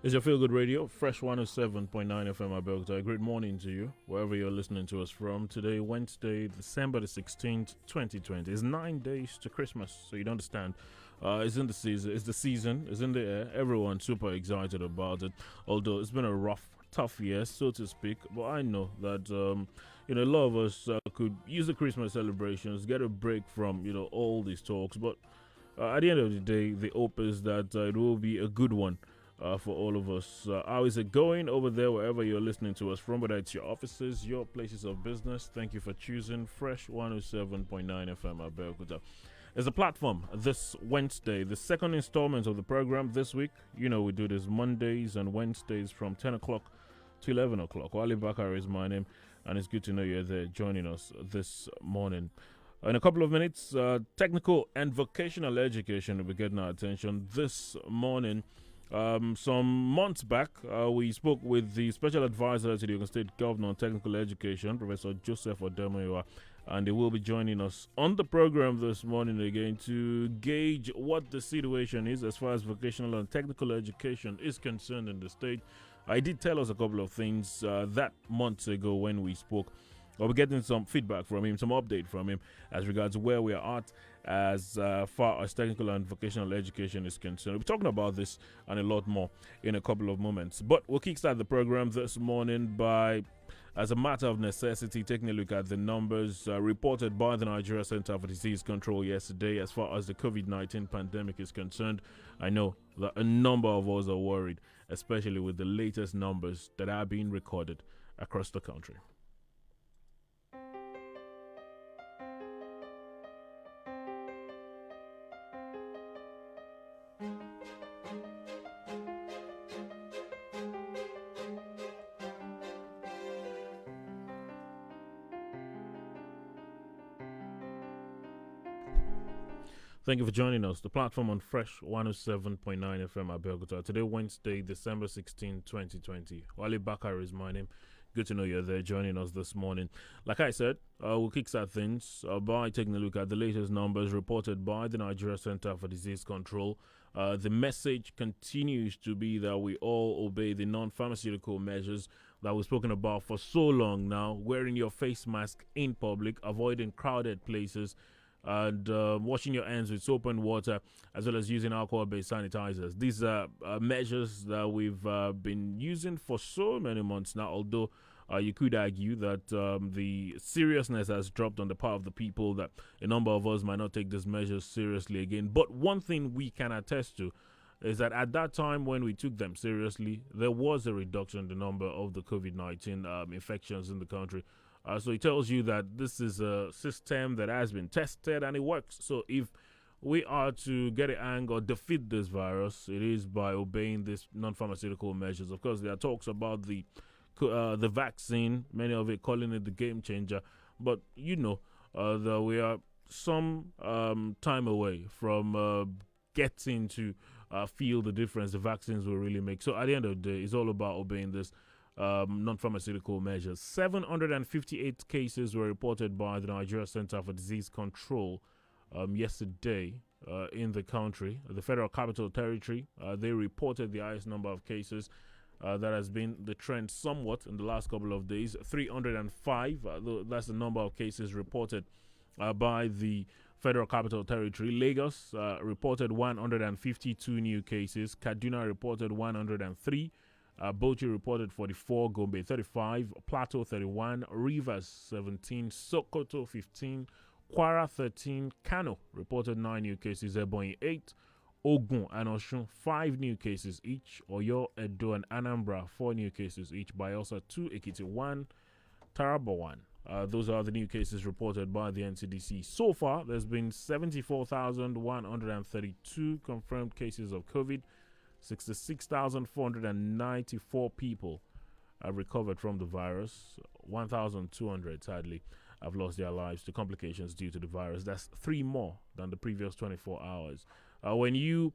It's your Feel Good Radio, Fresh 107.9 FM Abeokuta. Great morning to you, wherever you're listening to us from. Today, Wednesday, December the 16th, 2020. It's 9 days to Christmas, so you'd understand. It's in the season, it's in the air. Everyone's super excited about it, although it's been a rough, tough year, so to speak. But I know that, a lot of us could use the Christmas celebrations, get a break from, all these talks. But at the end of the day, the hope is that it will be a good one. For all of us. How is it going over there, wherever you're listening to us from, whether it's your offices, your places of business? Thank you for choosing Fresh 107.9 FM Abeokuta. As a platform this Wednesday, the second installment of the program this week. We do this Mondays and Wednesdays from 10 o'clock to 11 o'clock. Wale Bakare is my name, and it's good to know you're there joining us this morning. In a couple of minutes, technical and vocational education will be getting our attention this morning. Some months back, we spoke with the special advisor to the Ogun State Governor on Technical Education, Professor Joseph Odemoyiwa, and they will be joining us on the program this morning again to gauge what the situation is as far as vocational and technical education is concerned in the state. I did tell us a couple of things that months ago when we spoke. We're getting some feedback from him, some update from him as regards where we are at as far as technical and vocational education is concerned. We'll be talking about this and a lot more in a couple of moments. But we'll kickstart the program this morning by, as a matter of necessity, taking a look at the numbers reported by the Nigeria Center for Disease Control yesterday as far as the COVID-19 pandemic is concerned. I know that a number of us are worried, especially with the latest numbers that are being recorded across the country. Thank you for joining us. The platform on Fresh 107.9 FM Abeokuta. Today, Wednesday, December 16, 2020. Wale Bakare is my name. Good to know you're there joining us this morning. Like I said, we'll kickstart things by taking a look at the latest numbers reported by the Nigeria Center for Disease Control. The message continues to be that we all obey the non-pharmaceutical measures that we've spoken about for so long now. Wearing your face mask in public, avoiding crowded places, and washing your hands with soap and water, as well as using alcohol-based sanitizers. These are measures that we've been using for so many months now, although you could argue that the seriousness has dropped on the part of the people, that a number of us might not take these measures seriously again. But one thing we can attest to is that at that time when we took them seriously, there was a reduction in the number of the COVID-19 infections in the country. So it tells you that this is a system that has been tested and it works. So if we are to get a hang or defeat this virus, it is by obeying these non-pharmaceutical measures. Of course, there are talks about the vaccine, many of it calling it the game changer. But that we are some time away from getting to feel the difference the vaccines will really make. So at the end of the day, it's all about obeying this non-pharmaceutical measures. 758 cases were reported by the Nigeria Center for Disease Control yesterday in the country. The Federal Capital Territory, they reported the highest number of cases. That has been the trend somewhat in the last couple of days. 305, that's the number of cases reported by the Federal Capital Territory. Lagos reported 152 new cases. Kaduna reported 103. Bauchi reported 44, Gombe 35, Plateau 31, Rivers 17, Sokoto 15, Kwara 13, Kano reported 9 new cases, Ebonyi 8, Ogun and Osun 5 new cases each, Oyo, Edo and Anambra 4 new cases each, Bayelsa 2, Ekiti 1, Taraba 1. Those are the new cases reported by the NCDC. So far, there's been 74,132 confirmed cases of COVID. 66,494 people have recovered from the virus. 1,200, sadly, have lost their lives to complications due to the virus. That's 3 more than the previous 24 hours. When you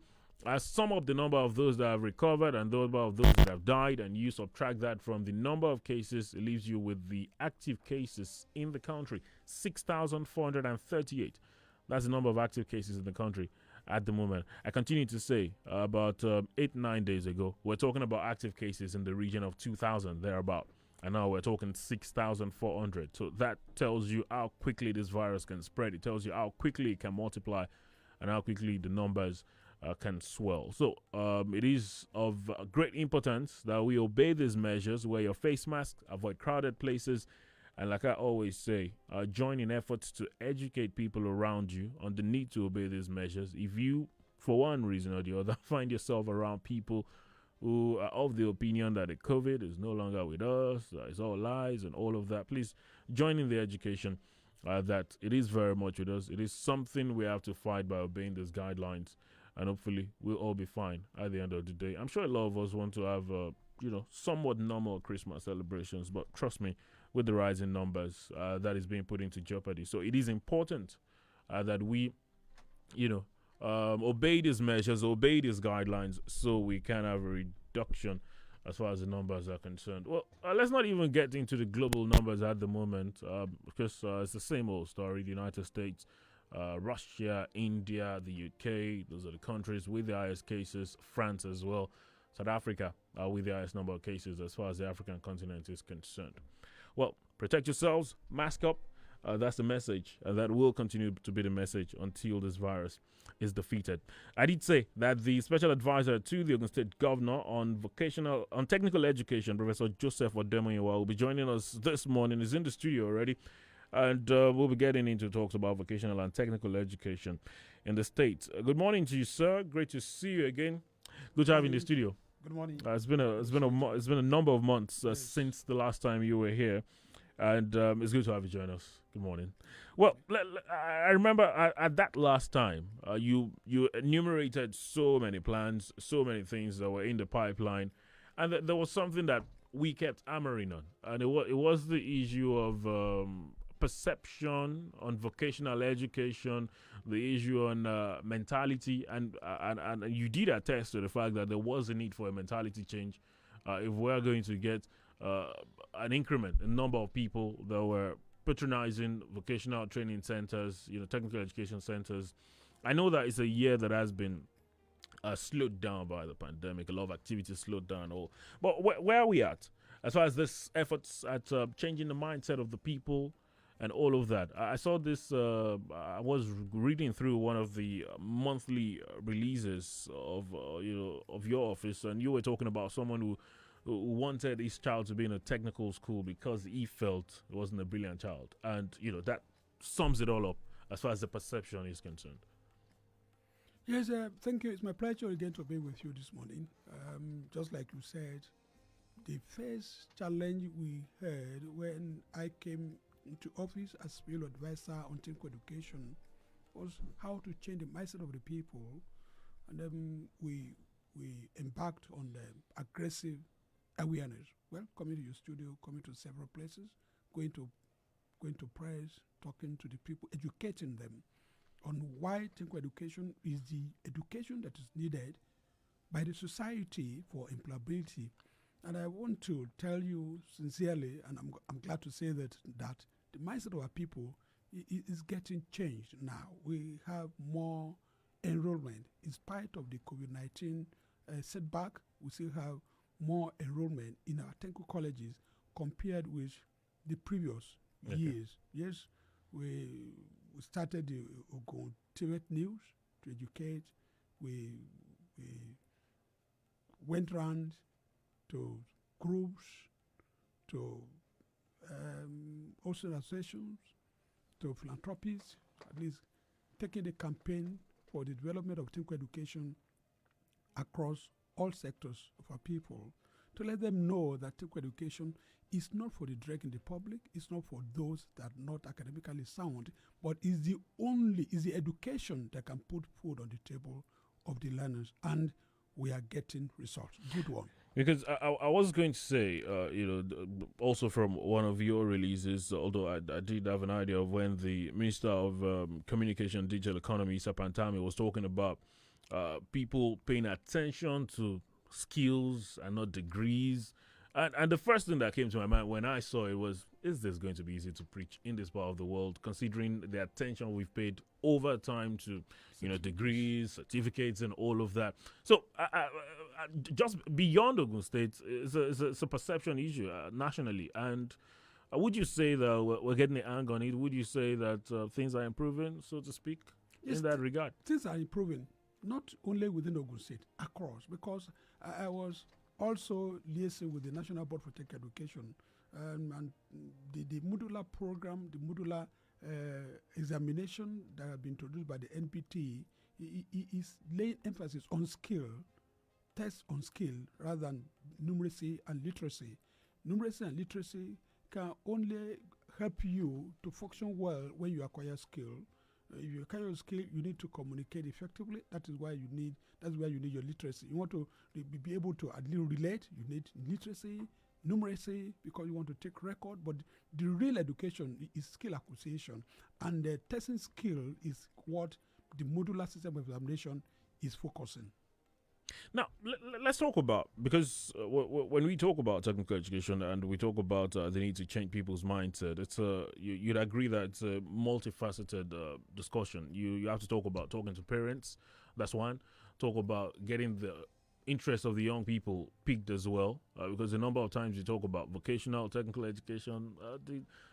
sum up the number of those that have recovered and the number of those that have died, and you subtract that from the number of cases, it leaves you with the active cases in the country, 6,438. That's the number of active cases in the country at the moment. I continue to say about 8, 9 days ago, we're talking about active cases in the region of 2,000 thereabout. And now we're talking 6,400. So that tells you how quickly this virus can spread. It tells you how quickly it can multiply and how quickly the numbers can swell. So it is of great importance that we obey these measures, wear your face mask, avoid crowded places, and like I always say, join in efforts to educate people around you on the need to obey these measures. If you, for one reason or the other, find yourself around people who are of the opinion that the COVID is no longer with us, it's all lies and all of that, please join in the education that it is very much with us. It is something we have to fight by obeying these guidelines, and hopefully we'll all be fine at the end of the day. I'm sure a lot of us want to have, somewhat normal Christmas celebrations, but trust me, with the rise in numbers, that is being put into jeopardy. So it is important that we, obey these measures, obey these guidelines, so we can have a reduction as far as the numbers are concerned. Well, let's not even get into the global numbers at the moment, because it's the same old story. The United States, Russia, India, the UK, those are the countries with the highest cases. France as well. South Africa with the highest number of cases as far as the African continent is concerned. Well, protect yourselves, mask up. That's the message. That will continue to be the message until this virus is defeated. I did say that the special advisor to the Ogun State Governor on technical education, Professor Joseph Omowale, will be joining us this morning. He's in the studio already. And we'll be getting into talks about vocational and technical education in the state. Good morning to you, sir. Great to see you again. Good to have you in the studio. Good morning. It's been a number of months since the last time you were here, and it's good to have you join us. Good morning. Well, I remember at that last time, you enumerated so many plans, so many things that were in the pipeline, and there was something that we kept hammering on, and it was the issue of perception on vocational education, the issue on mentality, and you did attest to the fact that there was a need for a mentality change if we're going to get an increment in number of people that were patronizing vocational training centers, technical education centers. I know that it's a year that has been slowed down by the pandemic. A lot of activities slowed down. But where are we at as far as this efforts at changing the mindset of the people and all of that? I saw this. I was reading through one of the monthly releases of your office, and you were talking about someone who wanted his child to be in a technical school because he felt he wasn't a brilliant child, and that sums it all up as far as the perception is concerned. Yes, thank you. It's my pleasure again to be with you this morning. Just like you said, the first challenge we had when I came into office as field advisor on technical education was how to change the mindset of the people, and then we embarked on the aggressive awareness. Well, coming to your studio, coming to several places, going to press, talking to the people, educating them on why technical education is the education that is needed by the society for employability. And I want to tell you sincerely, and I'm glad to say that the mindset of our people is getting changed now. We have more enrollment. In spite of the COVID-19 setback, we still have more enrollment in our technical colleges compared with the previous years. Yes, we started the Ogun News to educate. We went around to groups, to also associations, to philanthropies, at least taking the campaign for the development of technical education across all sectors of our people, to let them know that technical education is not for the direct in the public, it's not for those that are not academically sound, but is the education that can put food on the table of the learners, and we are getting results. Good one. Because I was going to say, also from one of your releases, although I did have an idea of when the Minister of Communication and Digital Economy, Isa Pantami, was talking about people paying attention to skills and not degrees, And the first thing that came to my mind when I saw it was, is this going to be easy to preach in this part of the world, considering the attention we've paid over time to, degrees, certificates, and all of that? So, just beyond Ogun State, it's a perception issue nationally. And would you say that we're getting the hang on it? Would you say that things are improving, so to speak, Yes, in that regard? things are improving, not only within Ogun State, across, because I was also liaising with the National Board for Tech Education, and the modular program, the modular examination that have been introduced by the NPT is laying emphasis on skill, tests on skill, rather than numeracy and literacy. Numeracy and literacy can only help you to function well when you acquire skill. If you acquire a skill, you need to communicate effectively. That's why you need your literacy. You want to be able to at least relate. You need literacy, numeracy, because you want to take record. But the real education is skill acquisition, and the testing skill is what the modular system of examination is focusing. Now, let's talk about, because when we talk about technical education and we talk about the need to change people's mindset, you'd agree that it's a multifaceted discussion. You have to talk about talking to parents, that's one. Talk about getting the interest of the young people peaked as well, because a number of times you talk about vocational technical education,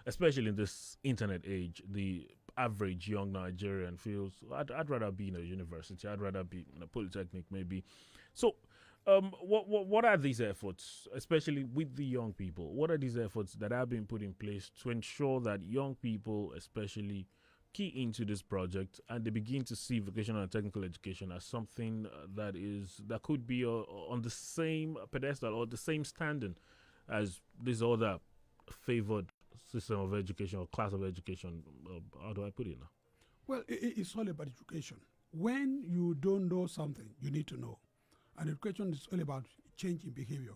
especially in this internet age, the average young Nigerian feels, I'd rather be in a university, I'd rather be in a polytechnic maybe. So what are these efforts, especially with the young people? What are these efforts that have been put in place to ensure that young people especially key into this project and they begin to see vocational and technical education as something that could be on the same pedestal or the same standing as this other favored system of education or class of education? How do I put it now? Well, it's all about education. When you don't know something, you need to know. And education is all about change in behavior.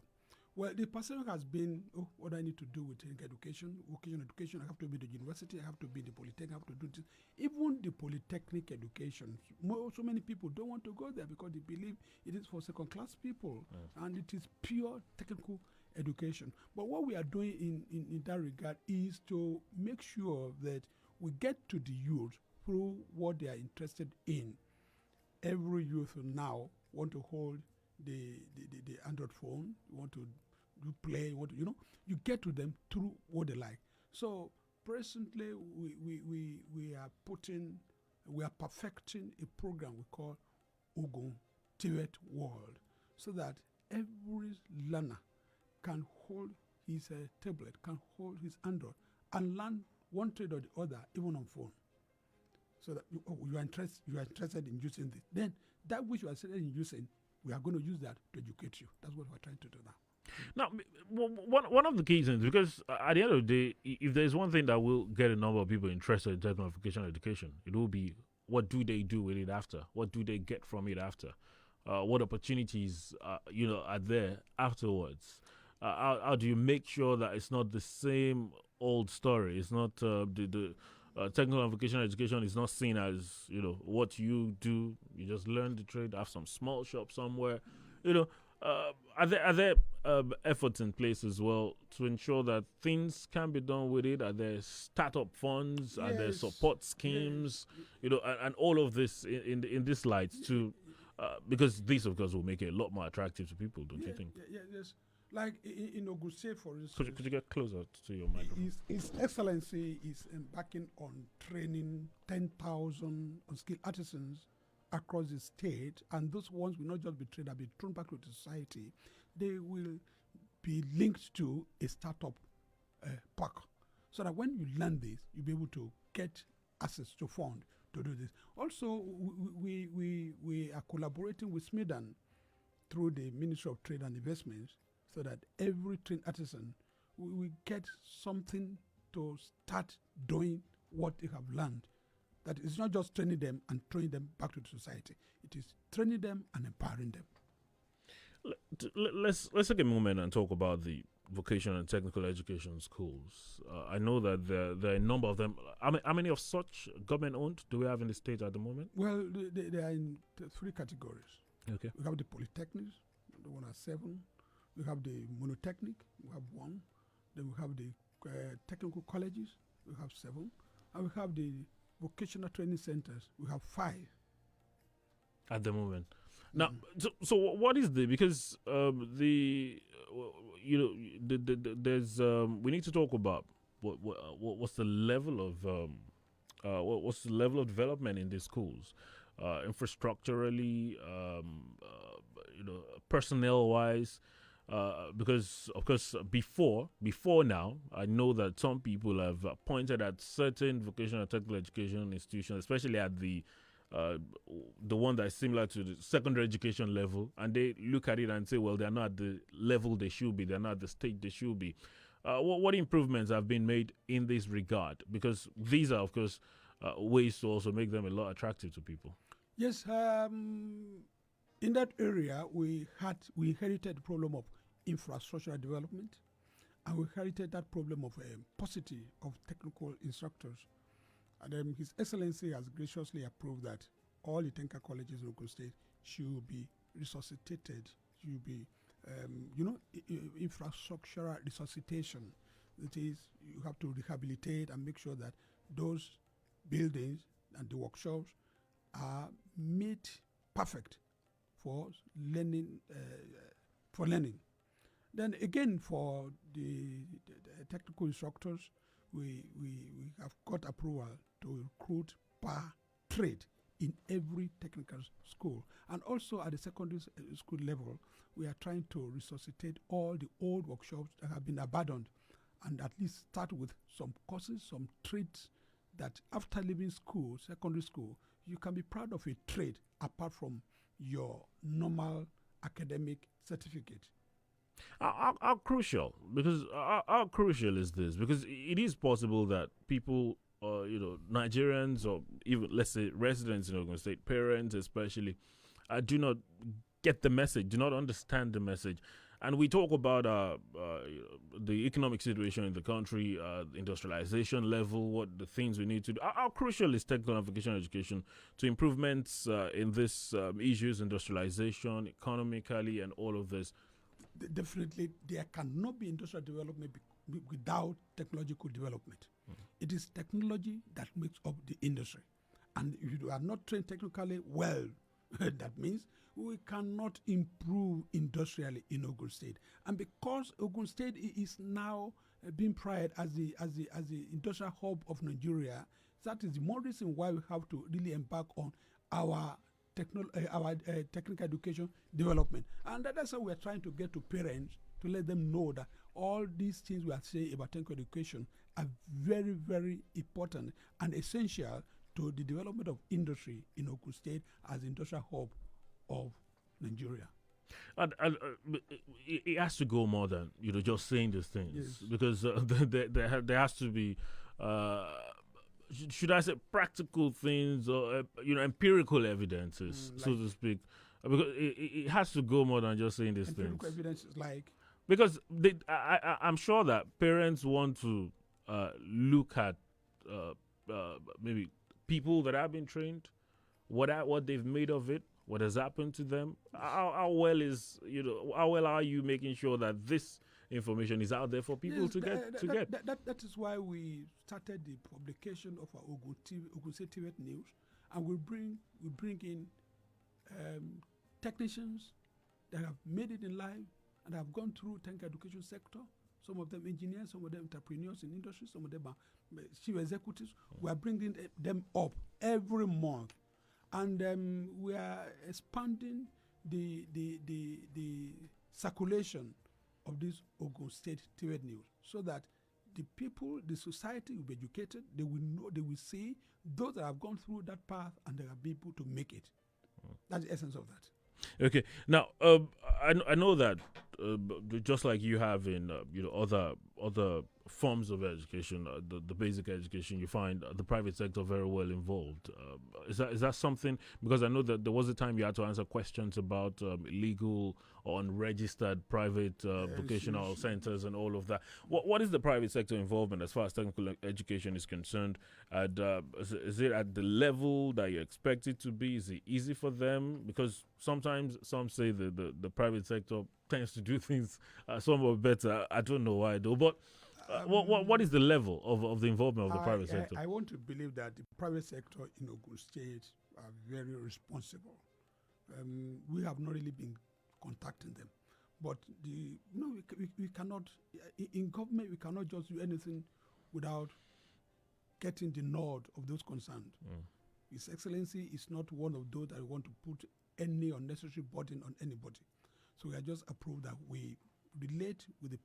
Well, the perception has been, what do I need to do with education, vocational education? I have to be the university, I have to be the polytechnic, I have to do this. Even the polytechnic education, so many people don't want to go there because they believe it is for second-class people, and it is pure technical education. But what we are doing in that regard is to make sure that we get to the youth through what they are interested in. Every youth now want to hold the Android phone, want to do play, you get to them through what they like. So presently we are perfecting a program we call Ogun Tiwet World, so that every learner can hold his tablet, can hold his Android, and learn one trade or the other, even on phone. So that you are interested in using this. Then that which you are interested in using, we are going to use that to educate you. That's what we're trying to do now. Now, one of the key things, because at the end of the day, if there's one thing that will get a number of people interested in technical vocational education, it will be, what do they do with it after? What do they get from it after? What opportunities are there afterwards? How do you make sure that it's not the same old story? It's not the technical and vocational education is not seen as what you do. You just learn the trade, have some small shop somewhere. Are there efforts in place as well to ensure that things can be done with it? Are there startup funds? Are there support schemes? Yes. And all of this in this light to because this of course will make it a lot more attractive to people, don't you think? Yes. Like in Ogun State, for instance. Could you get closer to your microphone? His Excellency is embarking on training 10,000 unskilled artisans across the state, and those ones will not just be trained, they'll be thrown back to the society. They will be linked to a startup park, so that when you learn this, you'll be able to get access to fund to do this. Also, we are collaborating with Smedan through the Ministry of Trade and Investments, so that every trained artisan will get something to start doing what they have learned. That is not just training them and throwing them back to the society. It is training them and empowering them. Let's take a moment and talk about the vocational and technical education schools. I know that there are a number of them. How many of such government-owned do we have in the state at the moment? Well, they are in three categories. Okay. We have the polytechnics, the one at 7. We have the monotechnic, we have one. Then we have the technical colleges, we have 7. And we have the vocational training centers, we have 5. At the moment. Now, so what is because there's we need to talk about what's the level of what's the level of development in these schools, infrastructurally, personnel wise. Because of course before now, I know that some people have pointed at certain vocational and technical education institutions, especially at the one that is similar to the secondary education level, and they look at it and say, well, they're not at the level they should be, they're not at the stage they should be. What improvements have been made in this regard? Because these are, of course, ways to also make them a lot attractive to people. Yes, in that area, we inherited the problem of infrastructural development, and we inherited that problem of paucity of technical instructors. And His Excellency has graciously approved that all the technical colleges in Ogun State should be resuscitated, should be, infrastructural resuscitation. That is, you have to rehabilitate and make sure that those buildings and the workshops are made perfect for learning. Then again, for the technical instructors, we have got approval to recruit per trade in every technical school. And also at the secondary school level, we are trying to resuscitate all the old workshops that have been abandoned, and at least start with some courses, some trades that after leaving school, secondary school, you can be proud of a trade apart from your normal academic certificate. How crucial? Because how crucial is this? Because it is possible that people, Nigerians or even, let's say, residents in Ogun State, parents especially, do not get the message, do not understand the message. And we talk about the economic situation in the country, industrialization level, what the things we need to do. How crucial is technical and vocational education to improvements in these issues, industrialization, economically, and all of this? Definitely, there cannot be industrial development without technological development. It is technology that makes up the industry. And if you are not trained technically well, that means we cannot improve industrially in Ogun State. And because Ogun State is now being prized as the industrial hub of Nigeria, that is the more reason why we have to really embark on our technical education development. And that's how we're trying to get to parents to let them know that all these things we are saying about technical education are very, very important and essential to the development of industry in Ogun State as the industrial hub of Nigeria. And it has to go more than just saying these things, yes, because there has to be should I say practical things or empirical evidences, so to speak, because it has to go more than just saying these things. Empirical evidence is like, because I'm sure that parents want to look at maybe people that have been trained, what they've made of it, what has happened to them, how well are you making sure that this information is out there for people to get. That is why we started the publication of our Ogun State TV News, and we bring in technicians that have made it in life and have gone through technical education sector. Some of them engineers, some of them entrepreneurs in industry, some of them are chief executives. We are bringing them up every month, and we are expanding the circulation of this Ogun State TV News, so that the people, the society will be educated. They will know, they will see those that have gone through that path, and they will be able to make it. That's the essence of that. Okay. Now, I know that just like you have in other forms of education, the basic education, you find the private sector very well involved. Is that something? Because I know that there was a time you had to answer questions about illegal or unregistered private vocational centers and all of that. What is the private sector involvement as far as technical education is concerned? And is it at the level that you expect it to be? Is it easy for them? Because sometimes some say the private sector tends to do things somewhat better. I don't know why though. But what is the level of the involvement of the private sector? I want to believe that the private sector in Ogun State are very responsible. We have not really been contacting them, but we cannot in government we cannot just do anything without getting the nod of those concerned. His Excellency is not one of those that want to put any unnecessary burden on anybody. So we are just approved that we relate with the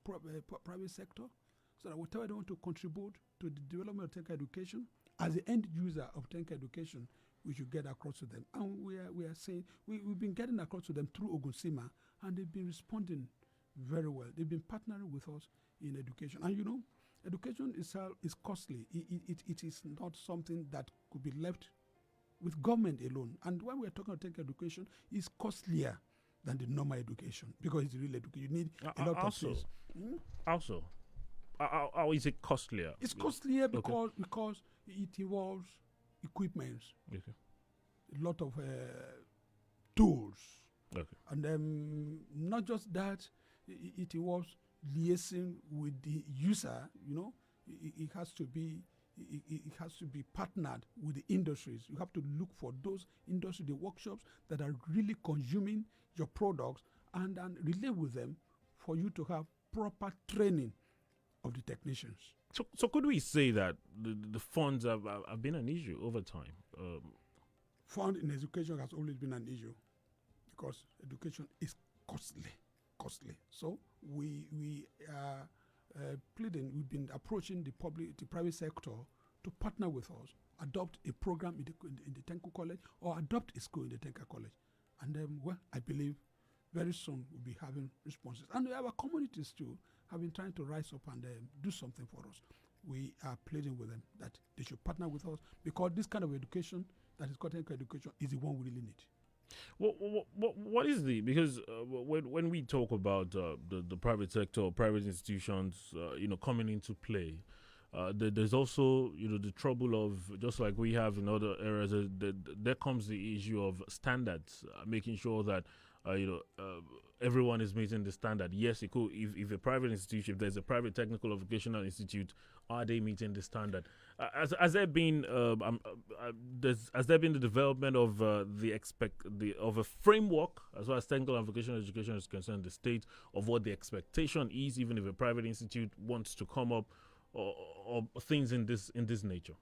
private sector so that whatever they want to contribute to the development of technical education, as the end user of technical education, we should get across to them. And we are saying, we've been getting across to them through Ogunsima, and they've been responding very well. They've been partnering with us in education. And education itself is costly. It is not something that could be left with government alone. And when we're talking about technical education, it's costlier than the normal education because it's real education. You need a lot of things. Also, how is it costlier? It's costlier because it involves equipment, a lot of tools, and not just that. It involves liaising with the user. It has to be partnered with the industries. You have to look for those industries, the workshops that are really consuming your products, and relate with them for you to have proper training of the technicians. So could we say that the funds have been an issue over time? Fund in education has always been an issue because education is costly. So we are pleading. We've been approaching the private sector to partner with us, adopt a program in the Technical College or adopt a school in the Technical College, and I believe very soon we'll be having responses. And our communities too have been trying to rise up and do something for us. We are pleading with them that they should partner with us because this kind of education, that is called technical education, is the one we really need. What is because when we talk about the private sector or private institutions, coming into play, there's also the trouble of, just like we have in other areas, there comes the issue of standards, making sure that everyone is meeting the standard. Yes, it could. If a private institution, if there's a private technical or vocational institute, are they meeting the standard? Has there been the development of of a framework as far as technical and vocational education is concerned, the state of what the expectation is, even if a private institute wants to come up, or things in this nature?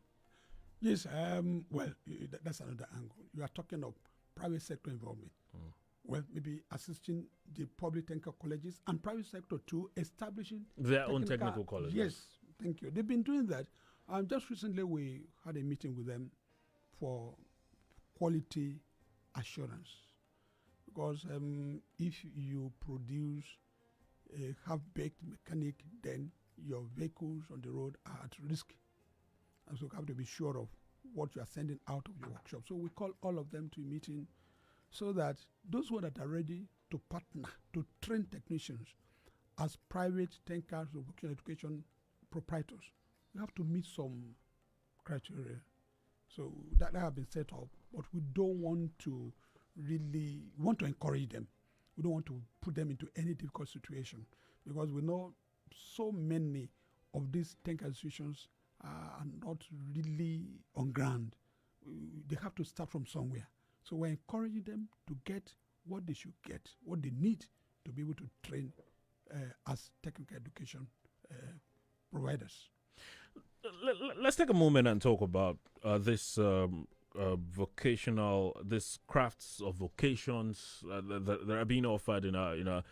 Yes. That's another angle. You are talking of private sector involvement. Well, maybe assisting the public technical colleges and private sector to establishing their own technical colleges. Yes, thank you. They've been doing that. Just recently, we had a meeting with them for quality assurance. Because if you produce a half-baked mechanic, then your vehicles on the road are at risk. And so you have to be sure of what you are sending out of your workshop. So we call all of them to a meeting so that those who are ready to partner, to train technicians as private technical vocational education proprietors, you have to meet some criteria. So that have been set up, but we don't want to encourage them. We don't want to put them into any difficult situation because we know so many of these technical institutions are not really on ground. They have to start from somewhere. So we're encouraging them to get what they should get, what they need to be able to train as technical education providers. Let's take a moment and talk about this crafts of vocations that are being offered in our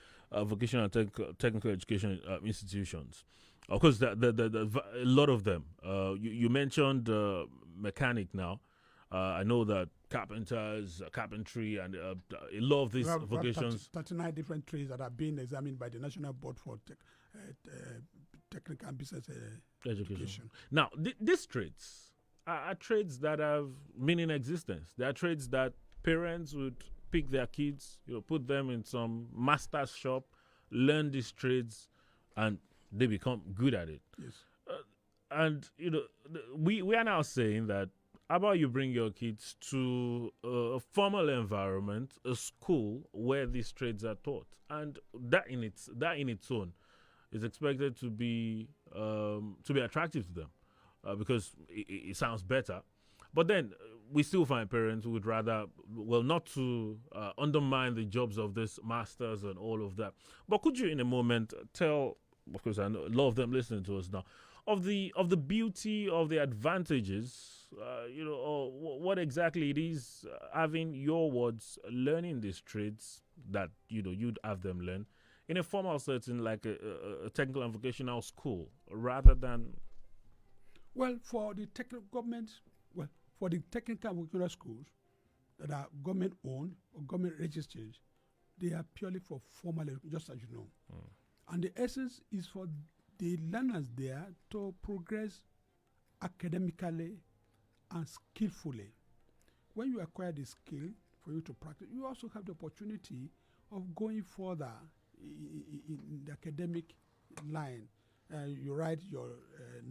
vocational and technical education institutions. Of course, a lot of them. You mentioned mechanic now. I know that carpenters, carpentry, and a lot of these vocations. 39 different trades that are being examined by the National Board for Technical and Business Education. Now, these trades are trades that have been in existence. They are trades that parents would pick their kids, put them in some master's shop, learn these trades, and they become good at it. Yes. And we are now saying that how about you bring your kids to a formal environment, a school where these trades are taught, and that in its own is expected to be attractive to them, because it sounds better. But then we still find parents who would rather, well, not to undermine the jobs of these masters and all of that. But could you, in a moment, tell, because I know a lot of them listening to us now, of the beauty of the advantages, or what exactly it is, having your words, learning these trades that you'd have them learn in a formal setting like a technical and vocational school, rather than. Well, for the technical government, well, for the technical and vocational schools that are government owned or government registered, they are purely for formal education, just as you know. Mm. And the essence is for the learners there to progress academically and skillfully. When you acquire the skill for you to practice, you also have the opportunity of going further in the academic line. You write your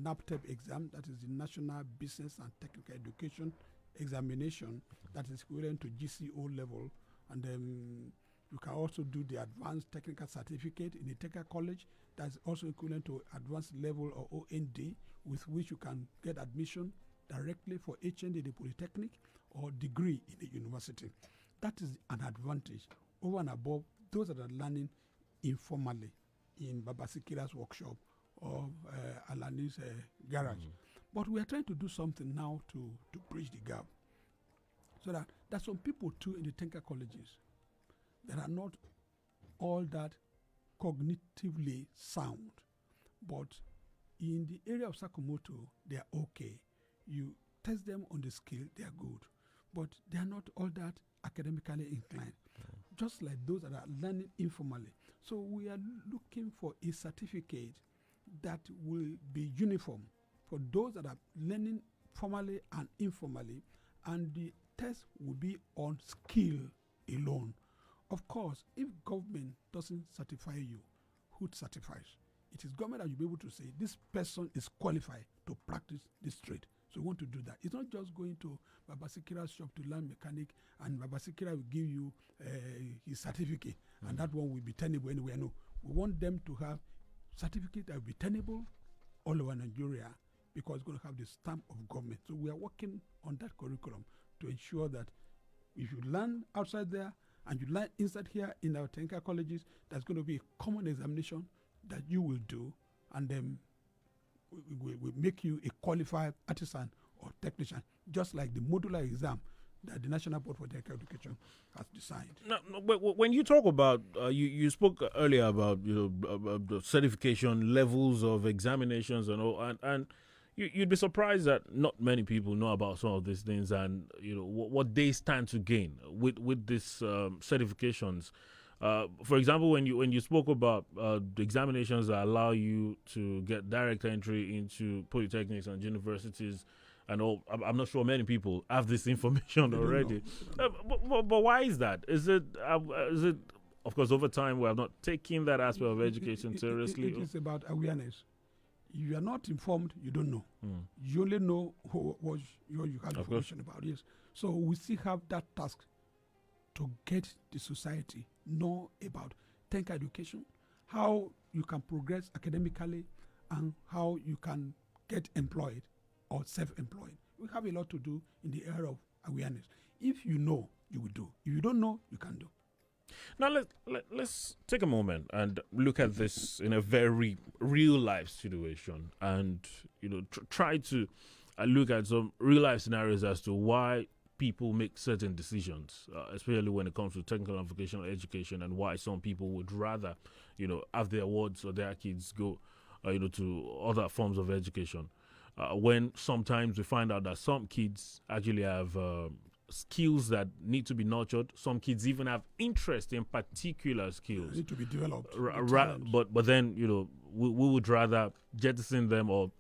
NAPTEP exam, that is the National Business and Technical Education Examination, that is equivalent to GCO level, and then you can also do the Advanced Technical Certificate in the technical college, that's also equivalent to advanced level or OND, with which you can get admission directly for HND in the Polytechnic or degree in the university. That is an advantage over and above those that are learning informally in Babasikira's workshop or Alani's garage. But we are trying to do something now to bridge the gap. So that there's some people too in the technical colleges that are not all that cognitively sound, but in the area of Sakamoto, they are okay. You test them on the skill, they are good, but they are not all that academically inclined, just like those that are learning informally. So we are looking for a certificate that will be uniform for those that are learning formally and informally, and the test will be on skill alone. Of course, if government doesn't certify you, who certifies? It is government that you'll be able to say this person is qualified to practice this trade. So we want to do that. It's not just going to Babasikira's shop to learn mechanic and Babasikira will give you his certificate and that one will be tenable anywhere. No, we want them to have certificate that will be tenable all over Nigeria because it's going to have the stamp of government. So we are working on that curriculum to ensure that if you learn outside there and you learn inside here in our technical colleges, there's going to be a common examination that you will do, and then we make you a qualified artisan or technician, just like the modular exam that the National Board for Technical Education has designed. No, but when you talk about, you spoke earlier about the certification levels of examinations and all, and you'd be surprised that not many people know about some of these things and what they stand to gain with these certifications. For example, when you spoke about the examinations that allow you to get direct entry into polytechnics and universities and all, I'm not sure many people have this information already. But why is that? Is it of course over time we have not taken that aspect of education seriously? It is about awareness. If you are not informed, you don't know. You only know what you have information about. Yes. So we still have that task to get the society know about technical education, how you can progress academically, and how you can get employed or self-employed. We have a lot to do in the area of awareness. If you know, you will do. If you don't know, you can do. Now let's take a moment and look at this in a very real life situation, and try to look at some real life scenarios as to why people make certain decisions, especially when it comes to technical and vocational education, and why some people would rather have their wards or their kids go to other forms of education. When sometimes we find out that some kids actually have skills that need to be nurtured. Some kids even have interest in particular skills. Need to be developed. But then we would rather jettison them or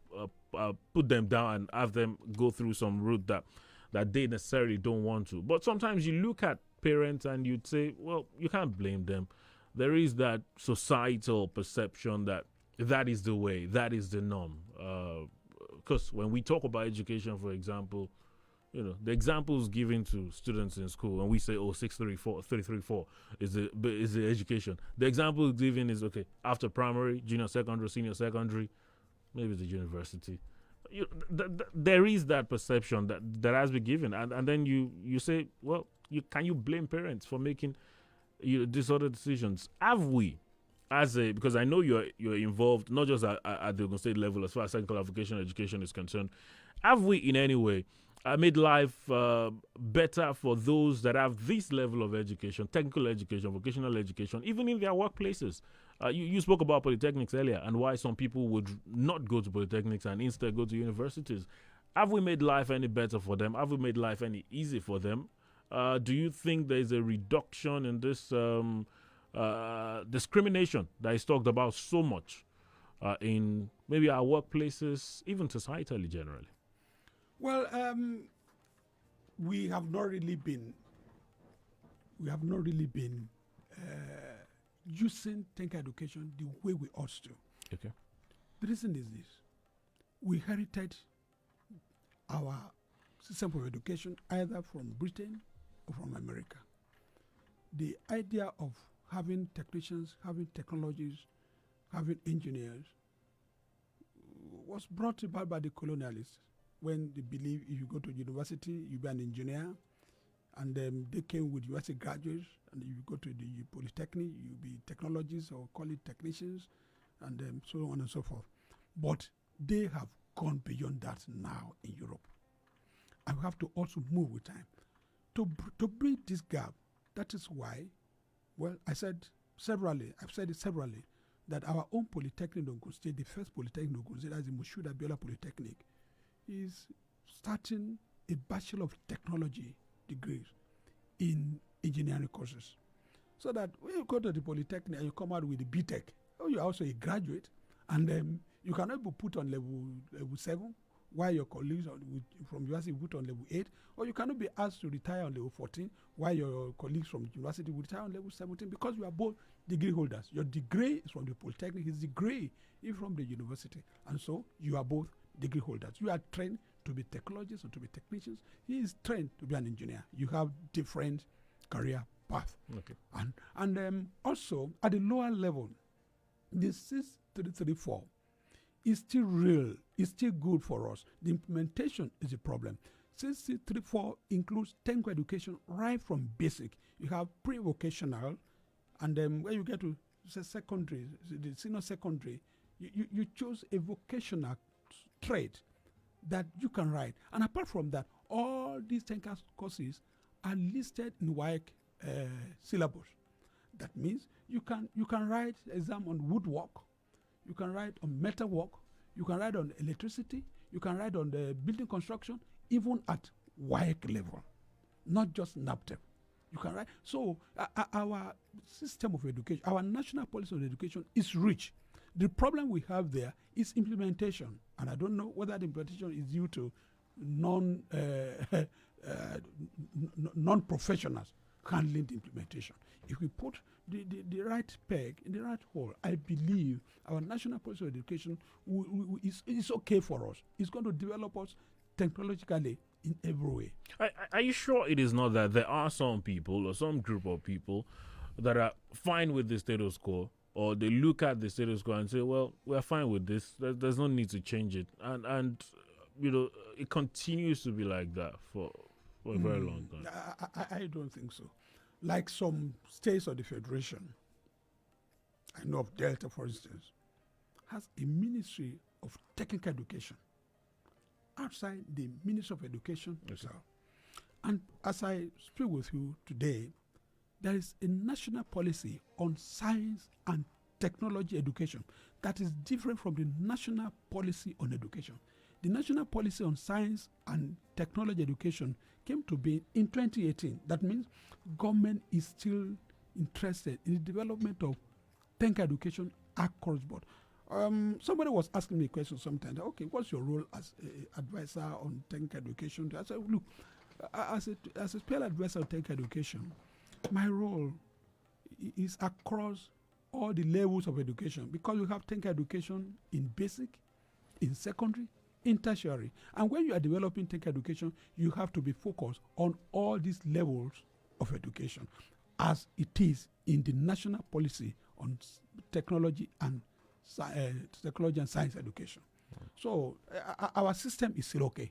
put them down and have them go through some route that they necessarily don't want to. But sometimes you look at parents and you'd say, well, you can't blame them. There is that societal perception that is the way, that is the norm. Because when we talk about education, for example, the examples given to students in school when we say, oh, 634, 334 is the education. The example given is, okay, after primary, junior secondary, senior secondary, maybe the university. There is that perception that has been given, and then you say, well, can you blame parents for making these other decisions? Have we, because I know you're involved not just at the Ogun State level as far as technical vocational education is concerned, have we in any way made life better for those that have this level of education, technical education, vocational education, even in their workplaces? You spoke about polytechnics earlier and why some people would not go to polytechnics and instead go to universities. Have we made life any better for them? Have we made life any easy for them? Do you think there's a reduction in this discrimination that is talked about so much in maybe our workplaces, even societally generally? Well, we have not really been using technical education the way we ought to. Okay. The reason is this: we inherited our system of education either from Britain or from America. The idea of having technicians, having technologies, having engineers was brought about by the colonialists, when they believe if you go to university, you'll be an engineer, and they came with university graduates, and if you go to the polytechnic, you'll be technologists or call it technicians, and so on and so forth. But they have gone beyond that now in Europe. And we have to also move with time. To bridge this gap, that is why, well, I've said it severally, that our own polytechnic in Ogun State, the first polytechnic in Ogun State, as the Moshood Abiola Polytechnic, is starting a Bachelor of Technology degree in engineering courses. So that when you go to the Polytechnic and you come out with the BTech, you're also a graduate, and you cannot be put on level 7, while your colleagues from university will put on level 8, or you cannot be asked to retire on level 14, while your colleagues from university will retire on level 17, because you are both degree holders. Your degree is from the Polytechnic, his degree is from the university, and so you are both degree holders. You are trained to be technologists or to be technicians. He is trained to be an engineer. You have different career path. Okay. And also at the lower level, the 6334 is still real. It's still good for us. The implementation is a problem. 6334 includes technical education right from basic. You have pre-vocational, and when you get to secondary, the senior secondary, you choose a vocational trade that you can write. And apart from that, all these technical courses are listed in WAEC syllabus. That means you can write exam on woodwork, you can write on metalwork, you can write on electricity, you can write on the building construction, even at WAEC level, not just NAPTEP. You can write. So our system of education, our national policy on education is rich. The problem we have there is implementation, and I don't know whether the implementation is due to non-professionals handling the implementation. If we put the right peg in the right hole, I believe our national policy of education is okay for us. It's going to develop us technologically in every way. Are you sure it is not that there are some people or some group of people that are fine with the status quo, or they look at the status quo and say, well, we're fine with this, there's no need to change it, and it continues to be like that for a very long time? I don't think so. Like some states of the Federation, I know of Delta, for instance, has a Ministry of Technical Education outside the Ministry of Education itself. And as I speak with you today, there is a national policy on science and technology education that is different from the national policy on education. The national policy on science and technology education came to be in 2018. That means government is still interested in the development of technical education across board. Somebody was asking me a question sometimes. Okay, what's your role as an advisor on technical education? I said, look, as a special advisor on technical education, my role is across all the levels of education, because we have technical education in basic, in secondary, in tertiary. And when you are developing tech education, you have to be focused on all these levels of education as it is in the national policy on technology and science education. So our system is still okay.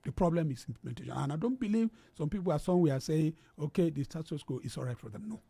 The problem is implementation. And I don't believe some people are somewhere saying, okay, the status quo is all right for them. No.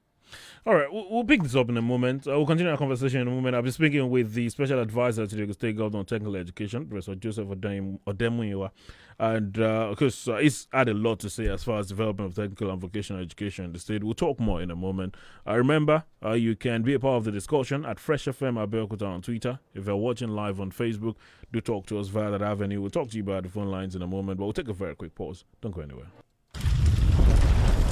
All right, we'll pick this up in a moment. We'll continue our conversation in a moment. I'll be speaking with the special advisor to the State Government on Technical Education, Professor Joseph Odemuyiwa. And because he's had a lot to say as far as development of technical and vocational education in the state. We'll talk more in a moment. Remember, you can be a part of the discussion at Fresh FM Abeokuta on Twitter. If you're watching live on Facebook, do talk to us via that avenue. We'll talk to you about the phone lines in a moment, but we'll take a very quick pause. Don't go anywhere.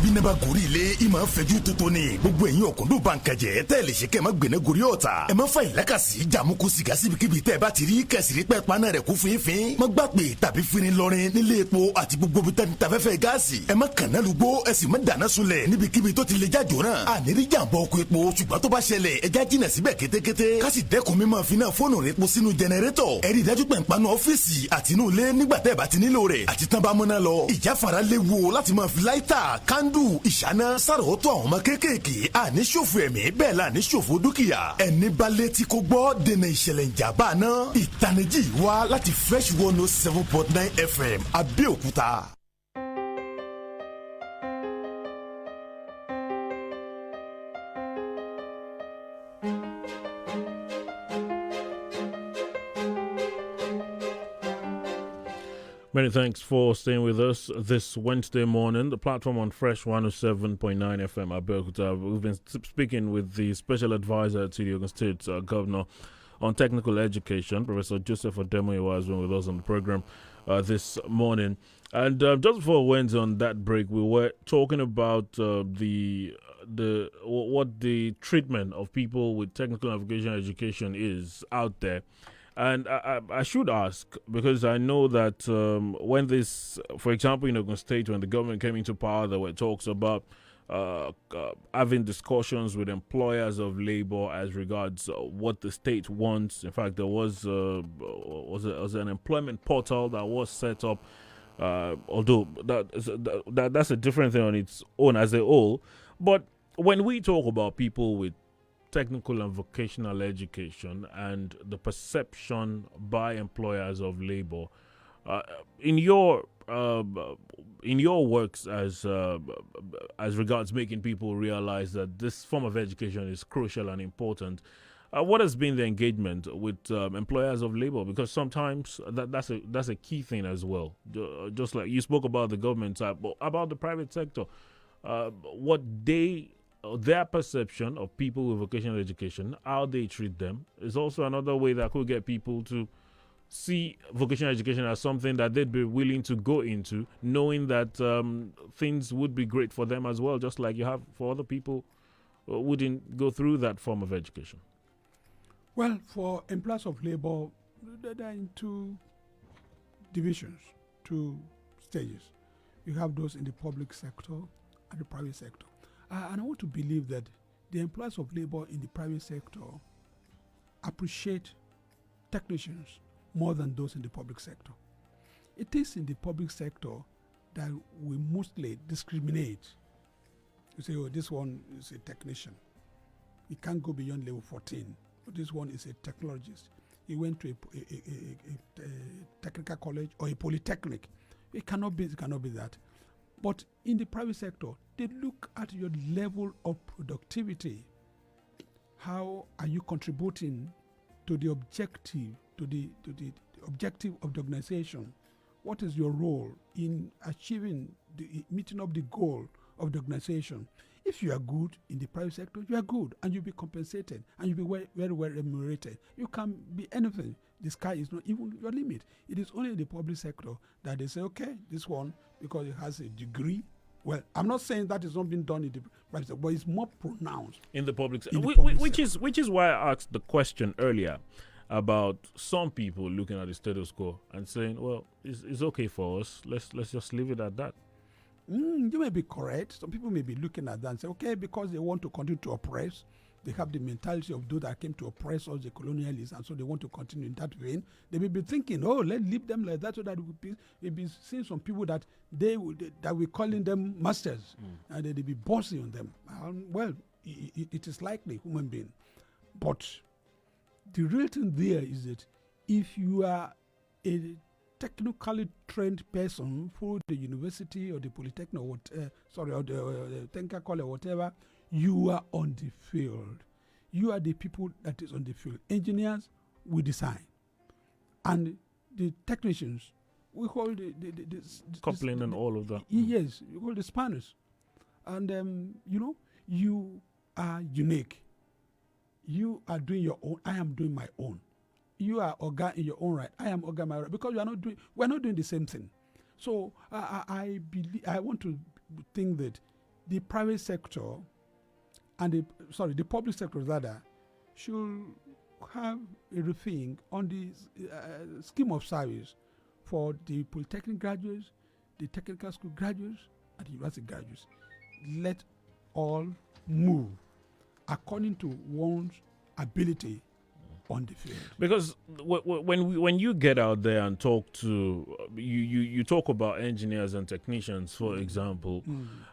bínaba gorí ilé ìmọ̀ fẹ́jú tuntun ni gbogbo ẹ̀yin ọ̀kúndùn bànkẹ́jẹ́ tẹ́ lè ṣe kẹ́ ẹ̀ má gbẹ̀nẹ́ gorí ọ̀tà ẹ̀ má fa ìlàkàsí jàmúkú sìgá síbikíbi tẹ́ ẹ bá ti rí kẹsìrí pẹ́ paná rẹ̀ kú fínfín má gbà pé tàbí fínni lọrin nílé epo àti gbogbo bí tẹ́ni tafẹ́fẹ́ gáàsì ẹ̀ má kànáà lùgbó ẹ̀ sì má dáná sunlẹ̀ níbikíbi tó ti lè jájò náà àníri jàǹbá ọkọ̀ epo ṣùgbọ́n tó bá ṣẹlẹ̀ ẹ já jìnà síbẹ̀ kétékété ká sì dẹ́kun mímọ́ finá fóònù rẹ̀ epo sínú jẹnẹrétọ̀ ẹ rí dájú pé ń paná ọ́fíìsì àti inú ilé nígbà tẹ́ ẹ bá ti nílò rẹ̀ àti tán bá múná lọ ìjáfara léwu láti máa fi láìtà kándù ìṣáná sáròótọ́ àwọn ọmọ kéékèèké àní ṣòfò ẹ̀mí bẹ́ẹ̀ la ní ṣòfò dúkìá ẹni bá létí kó gbọ́ dènà ìṣẹ̀lẹ̀ ìjàmbá náà ìtanijí wá láti Fresh 107.9 FM Abẹ́òkúta. Many thanks for staying with us this Wednesday morning. The platform on Fresh 107.9 FM Abeokuta. We've been speaking with the special advisor to the Ogun State Governor on Technical Education, Professor Joseph Odemuyiwa, has been with us on the program this morning. And just before we went on that break, we were talking about what the treatment of people with technical and vocational education is out there. And I should ask, because I know that when this, for example, in Ogun State, when the government came into power, there were talks about having discussions with employers of labor as regards what the state wants. In fact, there was an employment portal that was set up, although that's a different thing on its own as a whole. But when we talk about people with technical and vocational education and the perception by employers of labor, in your works as regards making people realize that this form of education is crucial and important, what has been the engagement with employers of labor? Because sometimes that's a key thing as well. Just like you spoke about the government side, but about the private sector, what their perception of people with vocational education, how they treat them, is also another way that could get people to see vocational education as something that they'd be willing to go into, knowing that things would be great for them as well, just like you have for other people who wouldn't go through that form of education. Well, for employers of labor, they're in two divisions, two stages. You have those in the public sector and the private sector. And I want to believe that the employers of labor in the private sector appreciate technicians more than those in the public sector. It is in the public sector that we mostly discriminate. You say, oh, this one is a technician. He can't go beyond level 14. But this one is a technologist. He went to a technical college or a polytechnic. It cannot be that. But in the private sector, they look at your level of productivity. How are you contributing to the objective, to the objective of the organization? What is your role in achieving meeting up the goal of the organization? If you are good in the private sector, you are good, and you'll be compensated, and you'll be very well remunerated. You can be anything. The sky is not even your limit. It is only in the public sector that they say, okay, this one, because it has a degree. Well, I'm not saying that is not being done in the private sector, but it's more pronounced in the public sector. Which is why I asked the question earlier about some people looking at the status quo and saying, well, it's okay for us. Let's just leave it at that. You may be correct. Some people may be looking at that and say, okay, because they want to continue to oppress, They have the mentality of those that came to oppress us, the colonialists, and so they want to continue in that vein. They may be thinking, oh, let's leave them like that, so that we'll be seeing some people that we're calling them masters, and they'll be bossy on them. Well, it is likely human being. But the real thing there is that if you are a technically trained person through the university or the polytechnic or the Tenka College or whatever, you are on the field. You are the people that is on the field. Engineers, we design. And the technicians, we call the coupling and all of that. Yes, we call the spanners. And, you are unique. You are doing your own. I am doing my own. You are organ in your own right. I organ in my right, because we're not doing the same thing. So I want to think that the private sector and the public sector rather should have a rethink on the scheme of service for the polytechnic graduates, the technical school graduates, and the university graduates. Let all move according to one's ability on the field. Because when you get out there and talk to you talk about engineers and technicians, for example,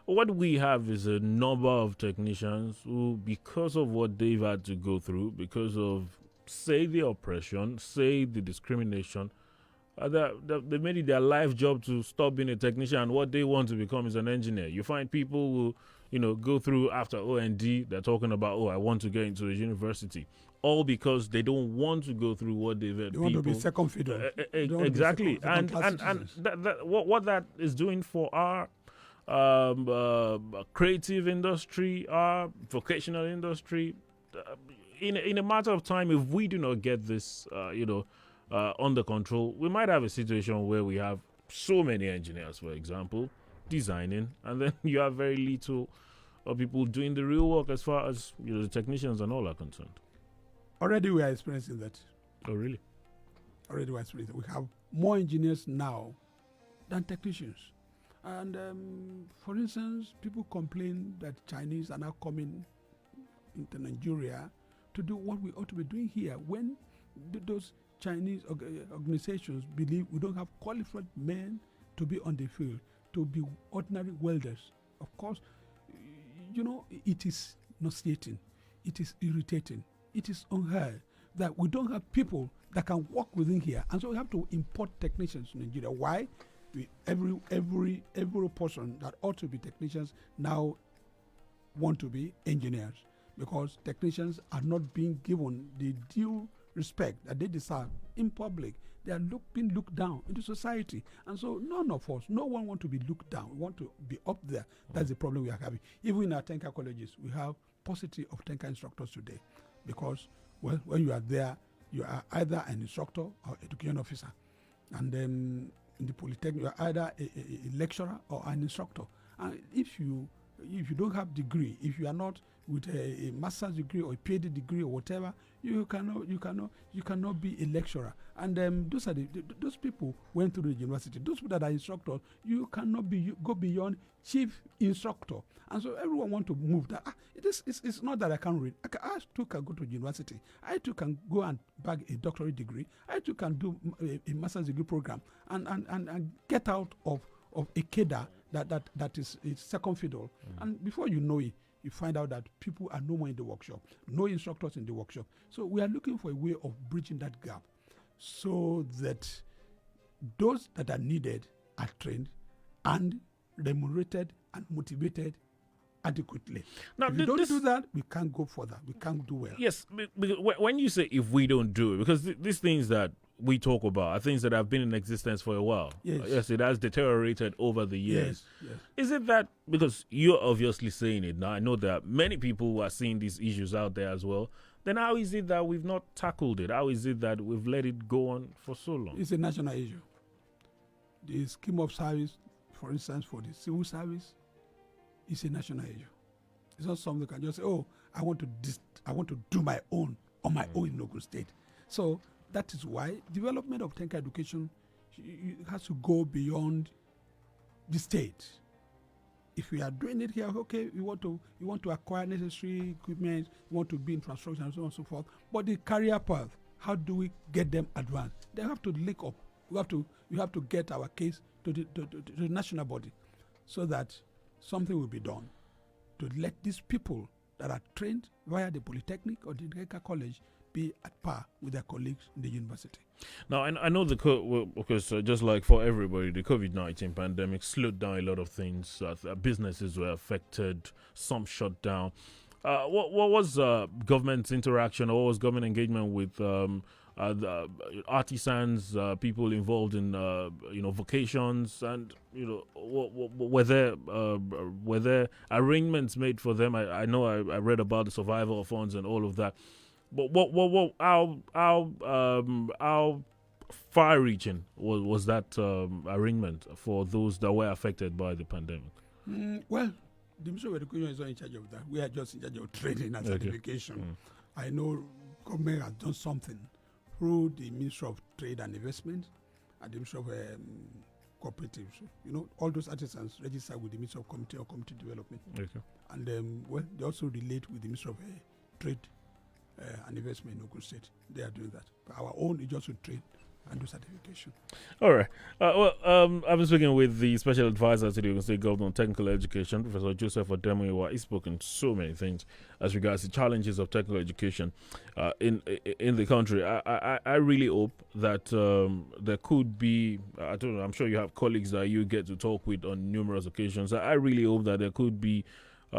what we have is a number of technicians who, because of what they've had to go through, because of, say, the oppression, say, the discrimination, they made it their life job to stop being a technician, and what they want to become is an engineer. You find people who go through after OND, they're talking about, I want to get into a university. All because they don't want to go through what they've had. They want to be second fiddle. Exactly. And what that is doing for our creative industry, our vocational industry, in a matter of time, if we do not get this, under control, we might have a situation where we have so many engineers, for example, designing, and then you have very little of people doing the real work as far as the technicians and all are concerned. Already we are experiencing that. Oh, really? Already we are experiencing that. We have more engineers now than technicians. And for instance, people complain that Chinese are now coming into Nigeria to do what we ought to be doing here, when those Chinese organizations believe we don't have qualified men to be on the field, to be ordinary welders. Of course, it is nauseating. It is irritating. It is unheard that we don't have people that can work within here, and so we have to import technicians in Nigeria. Why? Every person that ought to be technicians now want to be engineers, because technicians are not being given the due respect that they deserve in public. They are being looked down into society, and so no one wants to be looked down. We want to be up there. That's the problem we are having. Even in our Tenka colleges, we have paucity of Tenka instructors today. Because, when you are there, you are either an instructor or education officer. And then in the Polytechnic, you are either a lecturer or an instructor. And if you don't have degree, if you are not with a master's degree or a PhD degree or whatever, you cannot be a lecturer. And those people went through the university. Those people that are instructors, you cannot go beyond chief instructor. And so everyone want to move that. It's not that I can't read. I too can go to university. I too can go and bag a doctorate degree. I too can do a master's degree program and get out of a cadre that is second fiddle. And before you know it, you find out that people are no more in the workshop, no instructors in the workshop. So we are looking for a way of bridging that gap so that those that are needed are trained and remunerated and motivated adequately. Now, if we don't do that, we can't go further. We can't do well. Yes, because when you say if we don't do it, because these things that we talk about are things that have been in existence for a while. Yes, it has deteriorated over the years. Yes. Is it that, because you're obviously saying it now, I know there are many people who are seeing these issues out there as well, then how is it that we've not tackled it? How is it that we've let it go on for so long? It's a national issue. The scheme of service, for instance, for the civil service, is a national issue. It's not something you can just say, I want to do my own on my own in Ogun State. So that is why development of Tenka education has to go beyond the state. if we are doing it here, okay, you want to acquire necessary equipment, you want to be infrastructure and so on and so forth. But the career path, how do we get them advanced? They have to link up. You have to get our case to the national body, so that something will be done to let these people that are trained via the polytechnic or the technical college be at par with their colleagues in the university. Now, I know because just like for everybody, the COVID-19 pandemic slowed down a lot of things. Businesses were affected, some shut down. What was government interaction, or what was government engagement with the artisans, people involved in vocations, and were there arrangements made for them? I know I read about the survival funds and all of that. But how far-reaching was that arrangement for those that were affected by the pandemic? Well, the Ministry of Education is not in charge of that. We are just in charge of training and certification. I know government has done something through the Ministry of Trade and Investment and the Ministry of Cooperatives. All those artisans register with the Ministry of Community or Community Development. Okay. And they also relate with the Ministry of Trade and Investment in Ogun State. They are doing that. But our own is just to trade and do certification. All right. I've been speaking with the Special Advisor to the Ogun State Government on Technical Education, Professor Joseph Odemuyiwa. He's spoken so many things as regards the challenges of technical education in the country. I really hope that there could be, I don't know, I'm sure you have colleagues that you get to talk with on numerous occasions. I really hope that there could be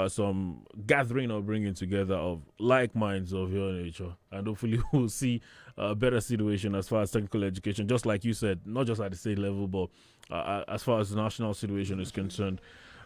some gathering or bringing together of like minds of your nature, and hopefully we'll see a better situation as far as technical education, just like you said, not just at the state level, but as far as the national situation is concerned.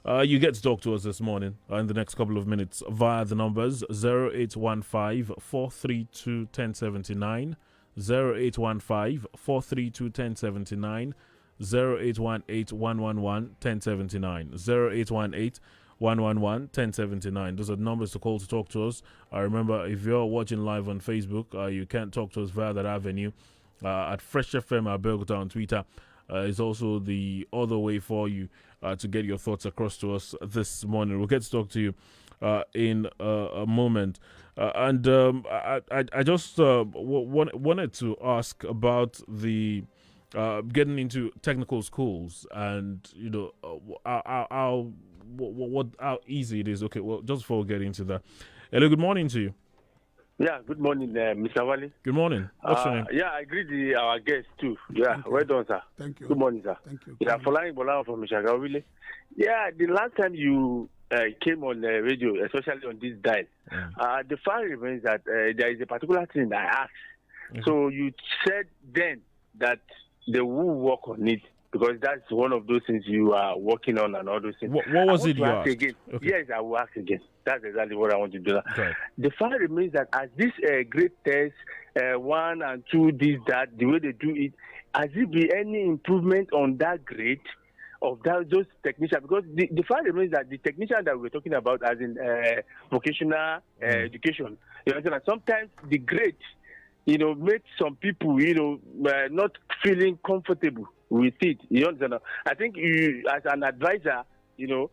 You get to talk to us this morning in the next couple of minutes via the numbers 0815 432 1079, 0815 432 1079, 0818 111 1079, 0818 111-1079. Those are the numbers to call to talk to us. Remember, if you're watching live on Facebook, you can talk to us via that avenue. At Fresh FM Abeokuta on Twitter is also the other way for you to get your thoughts across to us this morning. We'll get to talk to you in a moment. And I just wanted to ask about the getting into technical schools, and how easy it is. Okay, well, just before we get into that, hello, good morning to you. Yeah, good morning, Mr. Wale. Good morning. What's your name? Yeah, I agree our guests too. Yeah, well done, sir. Thank you. Good morning, sir. Thank you. Yeah, Folarin Bola from Mishagawile. Yeah, the last time you came on the radio, especially on this dial, the fact remains that there is a particular thing that I asked. So you said then that they will work on it, because that's one of those things you are working on and all those things. What was it you asked? Again. Okay. Yes, I will ask again. That's exactly what I want to do. Okay. The fact remains that as this grade test, 1 and 2, this, that, the way they do it, has it been any improvement on that grade of those technicians? Because the fact remains that the technician that we're talking about, as in vocational education, sometimes the grade, makes some people, not feeling comfortable with it. You understand? I think you, as an advisor, you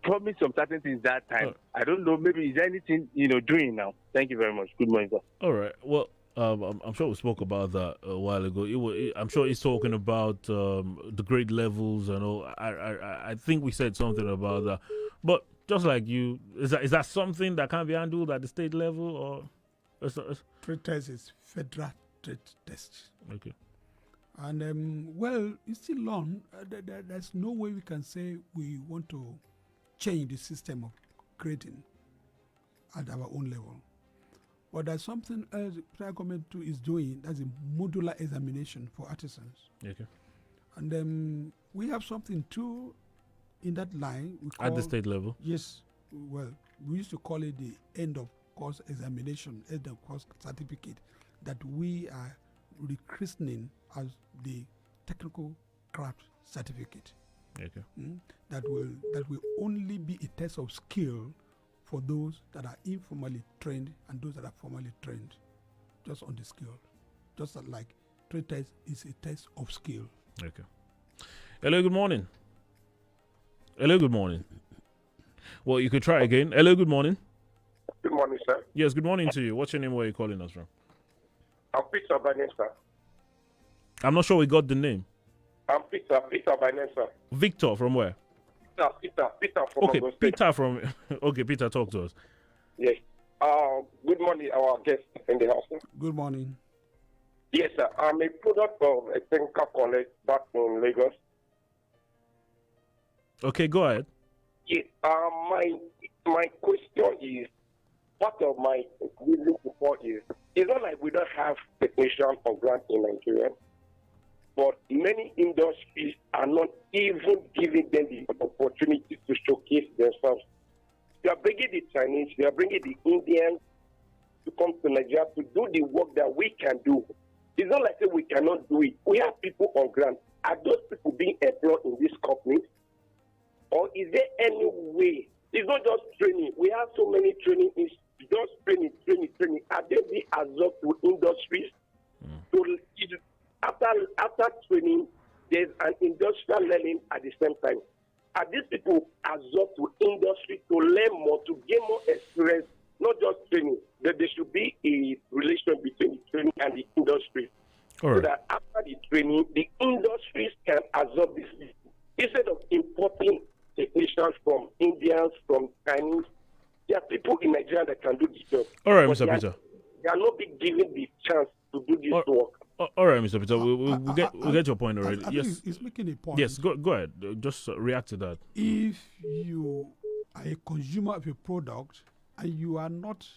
promised some certain things that time. I don't know. Maybe is there anything doing now? Thank you very much. Good morning, sir. All right. Well, I'm sure we spoke about that a while ago. I'm sure he's talking about the grade levels and all. I think we said something about that. But just like you, is that something that can be handled at the state level, or? Trade test is federal trade test. Okay. And it's still on. There's no way we can say we want to change the system of grading at our own level. But there's something else the federal government too is doing. That's a modular examination for artisans. Okay. And we have something too in that line. At the state level? Yes. Well, we used to call it the end of course examination, end of course certificate, that we are rechristening as the technical craft certificate. Okay. That will only be a test of skill for those that are informally trained and those that are formally trained, just on the skill. Just like trade test is a test of skill. Okay. Hello, good morning. Hello, good morning. Well, you could try again. Hello, good morning. Good morning, sir. Yes, good morning to you. What's your name? Where are you calling us from? I'm Peter by name, sir. I'm not sure we got the name. I'm Peter by name, sir. Victor from where? Peter from Okay, Ogun State. Peter from. Okay, Peter, talk to us. Yes. Good morning, our guest in the house. Sir. Good morning. Yes, sir. I'm a product of a technical college back in Lagos. Okay, go ahead. Yeah, my question is, part of my reason support is, it's not like we don't have technicians on ground in Nigeria, but many industries are not even giving them the opportunity to showcase themselves. They are bringing the Chinese, they are bringing the Indians to come to Nigeria to do the work that we can do. It's not like we cannot do it. We have people on ground. Are those people being employed in this company? Or is there any way? It's not just training. We have so many training. It's just training. Are they being absorbed to industries? So after training, there's an industrial learning at the same time. Are these people absorbed to industry to learn more, to gain more experience, not just training? That there should be a relation between the training and the industry. All right. So that after the training, the industries can absorb this. Instead of importing technicians from Indians, from Chinese, there are people in Nigeria that can do this job. All right, But Mr. Peter. They are not being given the chance to do this work. All right, Mr. Peter. We'll get your point already. I Yes. think he's making a point. Yes, go ahead. Just react to that. If you are a consumer of a product and you are not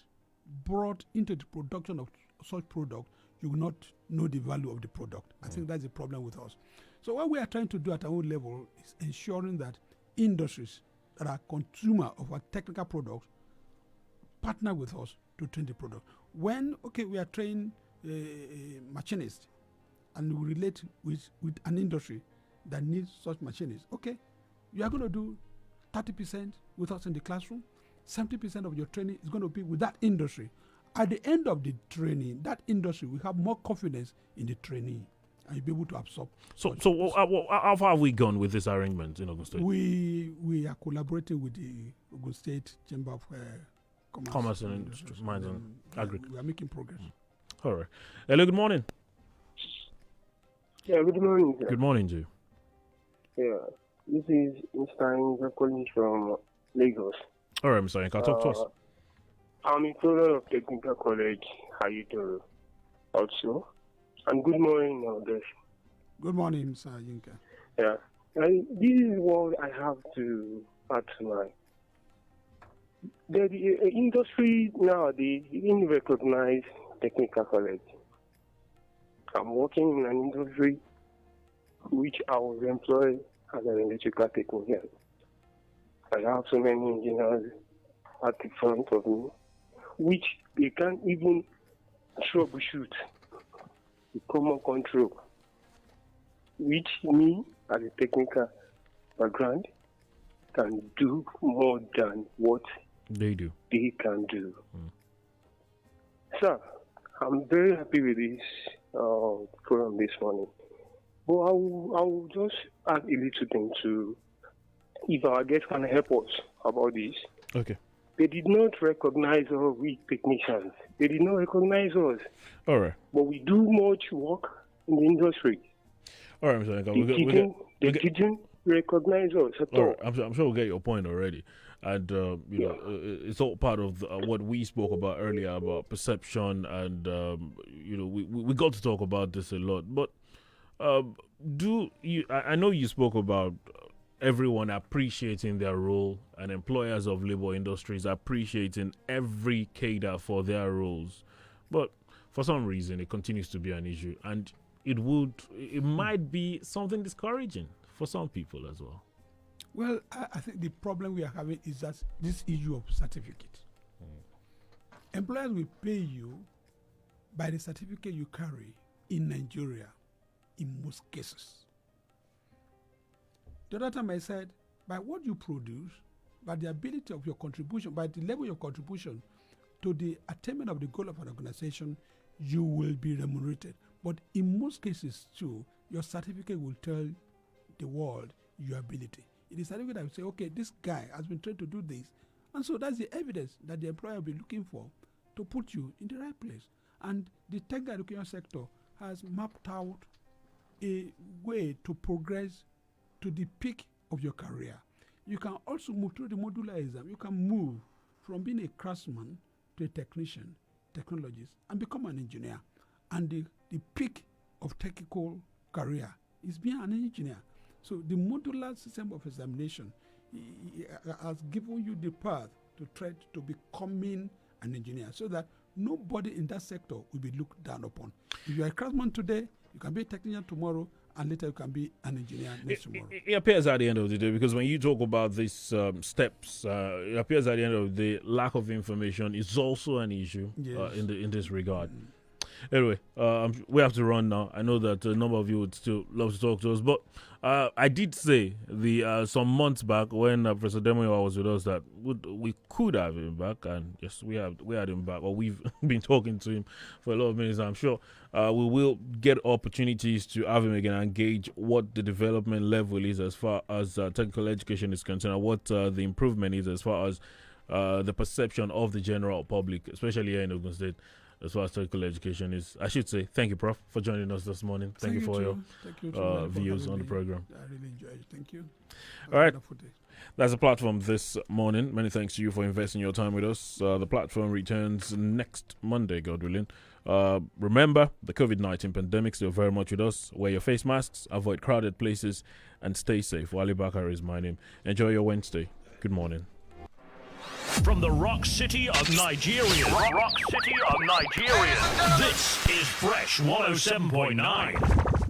brought into the production of such product, you will not know the value of the product. I think that's the problem with us. So what we are trying to do at our own level is ensuring that industries that are consumer of our technical products partner with us to train the product. When, we are training a machinist and we relate with an industry that needs such machinists, you are going to do 30% with us in the classroom, 70% of your training is going to be with that industry. At the end of the training, that industry will have more confidence in the trainee and you'll be able to absorb. So how far have we gone with this arrangement in Ogun State? We are collaborating with the Ogun State Chamber of Commerce and Industry, Mines and Agri. We are making progress. All right. Hello, good morning. Yeah, good morning, sir. Good morning to you. Yeah, this is Mr. Inga calling from Lagos. All right, Mr. Inka, talk to us. I'm a product of Technical College, Hayidoro, also. And good morning, guys. Good morning, Mr. Yinka. Yeah, and this is what I have to add to my. The industry nowadays didn't recognize Technical College. I'm working in an industry which I was employed as an electrical technician. I have so many engineers at the front of me, which they can't even troubleshoot the common control, which me, as a technical background, can do more than what they can do. So, I'm very happy with this program this morning. But I will just add a little thing to, if our guests can help us about this. Okay. They did not recognize us, we technicians. They did not recognize us. All right. But we do much work in the industry. All right, Mr. Inka. They didn't recognize us at all. Right. I'm sure we'll get your point already. And, it's all part of what we spoke about earlier about perception. And, we got to talk about this a lot. But I know you spoke about everyone appreciating their role and employers of labor industries appreciating every cadre for their roles. But for some reason, it continues to be an issue. And it might be something discouraging for some people as well. Well, I think the problem we are having is that this issue of certificate. Employers will pay you by the certificate you carry in Nigeria in most cases. The other time I said, by what you produce, by the ability of your contribution, by the level of your contribution to the attainment of the goal of an organization, you will be remunerated. But in most cases too, your certificate will tell the world your ability. It is certificate that will say, okay, this guy has been trained to do this. And so that's the evidence that the employer will be looking for to put you in the right place. And the technical education sector has mapped out a way to progress to the peak of your career. You can also move through the modular exam. You can move from being a craftsman to a technician, technologist, and become an engineer. And the peak of technical career is being an engineer. So the modular system of examination has given you the path to tread to becoming an engineer, so that nobody in that sector will be looked down upon. If you are a craftsman today, you can be a technician tomorrow, and later you can be an engineer next tomorrow. It appears at the end of the day, because when you talk about these steps, it appears at the end of the day, lack of information is also an issue in this regard. Anyway, we have to run now. I know that a number of you would still love to talk to us, but I did say some months back when Professor Demoya was with us that we could have him back, and yes, we had him back, or we've been talking to him for a lot of minutes. I'm sure we will get opportunities to have him again and gauge what the development level is as far as technical education is concerned, and what the improvement is as far as the perception of the general public, especially here in Ogun State, as far as technical education is. I should say thank you, Prof, for joining us this morning. Thank you for your views on the program. I really enjoyed it. Thank you. All right. That's the platform this morning. Many thanks to you for investing your time with us. The platform returns next Monday, God willing. Remember, the COVID-19 pandemic still very much with us. Wear your face masks, avoid crowded places, and stay safe. Wale Bakare is my name. Enjoy your Wednesday. Good morning. From the rock city of Nigeria. Rock city of Nigeria. This is Fresh 107.9.